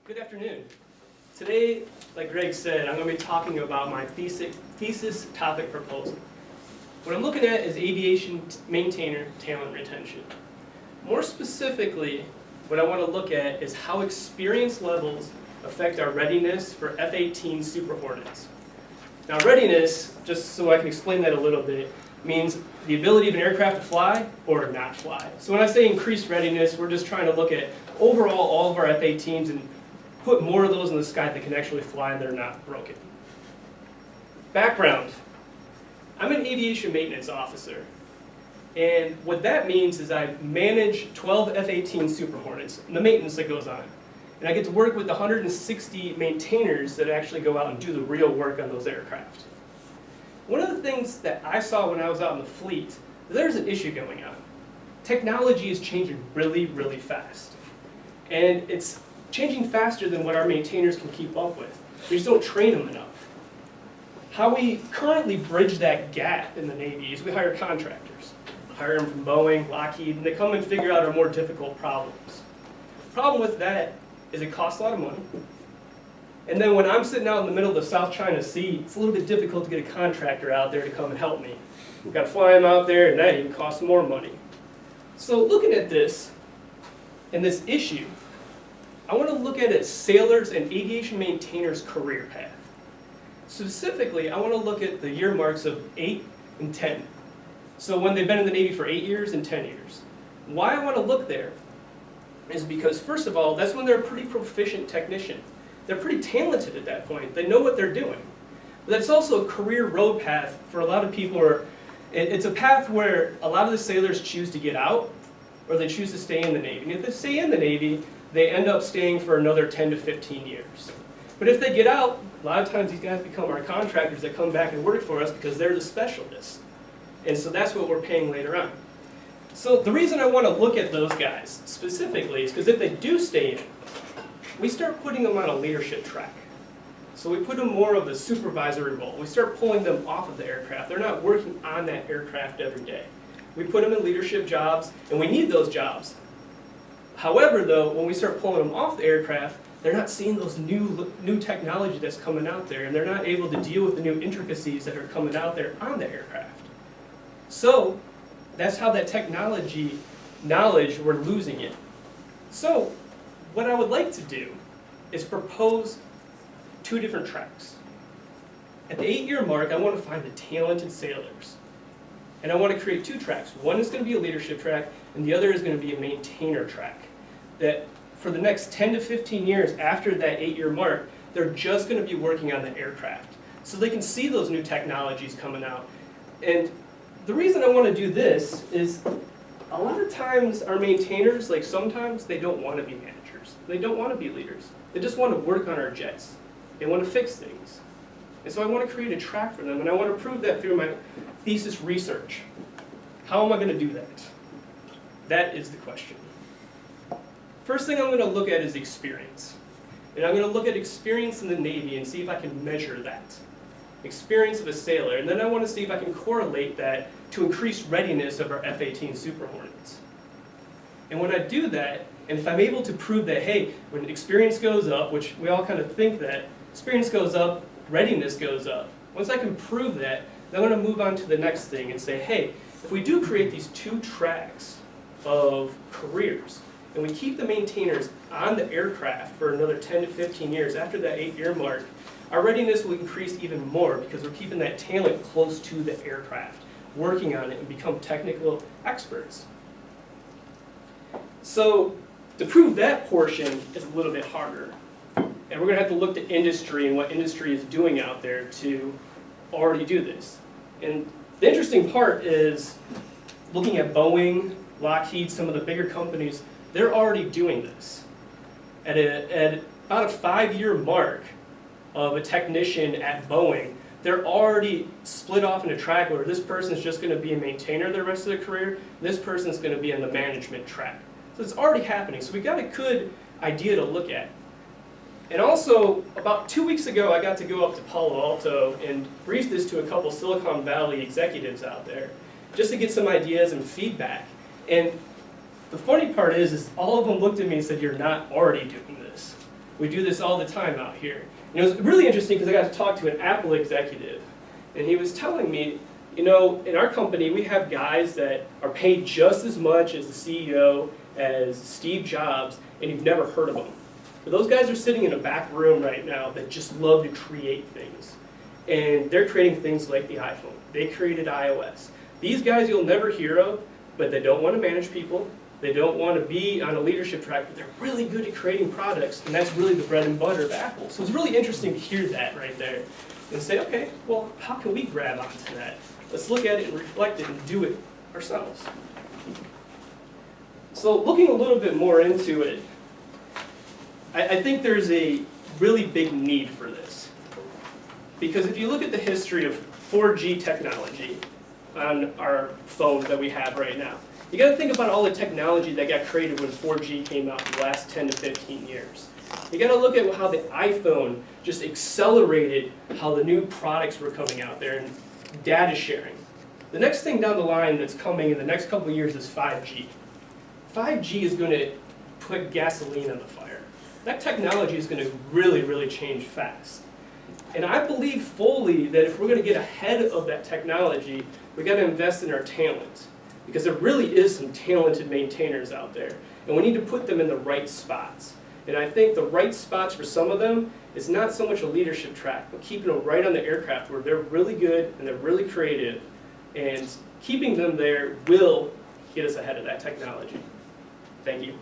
Good afternoon. Today, like Greg said, I'm going to be talking about my thesis topic proposal. What I'm looking at is aviation maintainer talent retention. More specifically, what I want to look at is how experience levels affect our readiness for F-18 Super Hornets. Now readiness, just so I can explain that a little bit, means the ability of an aircraft to fly or not fly. So when I say increased readiness, we're just trying to look at overall all of our F-18s and put more of those in the sky that can actually fly and they're not broken. Background. I'm an aviation maintenance officer. And what that means is I manage 12 F-18 Super Hornets and the maintenance that goes on. And I get to work with 160 maintainers that actually go out and do the real work on those aircraft. One of the things that I saw when I was out in the fleet, there's an issue going on. Technology is changing really, really fast. And it's changing faster than what our maintainers can keep up with. We just don't train them enough. How we currently bridge that gap in the Navy is we hire contractors. Hire them from Boeing, Lockheed, and they come and figure out our more difficult problems. The problem with that is it costs a lot of money. And then when I'm sitting out in the middle of the South China Sea, it's a little bit difficult to get a contractor out there to come and help me. We've got to fly them out there, and that even costs more money. So looking at this, and this issue, I want to look at it sailors and aviation maintainers' career path. Specifically, I want to look at the year marks of 8 and 10. So when they've been in the Navy for 8 years and 10 years. Why I want to look there is because, first of all, that's when they're a pretty proficient technician. They're pretty talented at that point. They know what they're doing. But that's also a career road path for a lot of people. It's a path where a lot of the sailors choose to get out or they choose to stay in the Navy. And if they stay in the Navy, they end up staying for another 10 to 15 years. But if they get out, a lot of times these guys become our contractors that come back and work for us because they're the specialists. And so that's what we're paying later on. So the reason I want to look at those guys specifically is because if they do stay in, we start putting them on a leadership track. So we put them more of a supervisory role. We start pulling them off of the aircraft. They're not working on that aircraft every day. We put them in leadership jobs, and we need those jobs. However, though, when we start pulling them off the aircraft, they're not seeing those new technology that's coming out there, and they're not able to deal with the new intricacies that are coming out there on the aircraft. So that's how that technology knowledge, we're losing it. So what I would like to do is propose 2 different tracks. At the 8-year mark, I want to find the talented sailors. And I want to create 2 tracks. One is going to be a leadership track, and the other is going to be a maintainer track. That for the next 10 to 15 years after that 8-year mark, they're just going to be working on the aircraft. So they can see those new technologies coming out. And the reason I want to do this is a lot of times our maintainers, like sometimes they don't want to be managers. They don't want to be leaders. They just want to work on our jets. They want to fix things. And so I want to create a track for them, and I want to prove that through my thesis research. How am I going to do that? That is the question. First thing I'm going to look at is experience. And I'm going to look at experience in the Navy and see if I can measure that. Experience of a sailor. And then I want to see if I can correlate that to increased readiness of our F-18 Super Hornets. And when I do that, and if I'm able to prove that, hey, when experience goes up, which we all kind of think that, experience goes up, readiness goes up. Once I can prove that, then I'm going to move on to the next thing and say, hey, if we do create these 2 tracks of careers, and we keep the maintainers on the aircraft for another 10 to 15 years after that 8-year mark, our readiness will increase even more because we're keeping that talent close to the aircraft, working on it and become technical experts. So to prove that portion is a little bit harder. And we're going to have to look to industry and what industry is doing out there to already do this. And the interesting part is looking at Boeing, Lockheed, some of the bigger companies, they're already doing this. At about a 5-year mark of a technician at Boeing, they're already split off in a track where this person's just going to be a maintainer the rest of their career, this person's going to be in the management track. So it's already happening. So we got a good idea to look at. And also, about 2 weeks ago, I got to go up to Palo Alto and brief this to a couple Silicon Valley executives out there, just to get some ideas and feedback. And the funny part is all of them looked at me and said, you're not already doing this. We do this all the time out here. And it was really interesting because I got to talk to an Apple executive, and he was telling me, you know, in our company we have guys that are paid just as much as the CEO as Steve Jobs, and you've never heard of them. But those guys are sitting in a back room right now that just love to create things. And they're creating things like the iPhone. They created iOS. These guys you'll never hear of, but they don't want to manage people. They don't want to be on a leadership track, but they're really good at creating products, and that's really the bread and butter of Apple. So it's really interesting to hear that right there and say, okay, well, how can we grab onto that? Let's look at it and reflect it and do it ourselves. So looking a little bit more into it, I think there's a really big need for this. Because if you look at the history of 4G technology on our phones that we have right now, you got to think about all the technology that got created when 4G came out in the last 10 to 15 years. You got to look at how the iPhone just accelerated how the new products were coming out there and data sharing. The next thing down the line that's coming in the next couple of years is 5G. 5G is going to put gasoline on the fire. That technology is going to really, really change fast. And I believe fully that if we're going to get ahead of that technology, we've got to invest in our talent. Because there really is some talented maintainers out there. And we need to put them in the right spots. And I think the right spots for some of them is not so much a leadership track, but keeping them right on the aircraft where they're really good and they're really creative. And keeping them there will get us ahead of that technology. Thank you.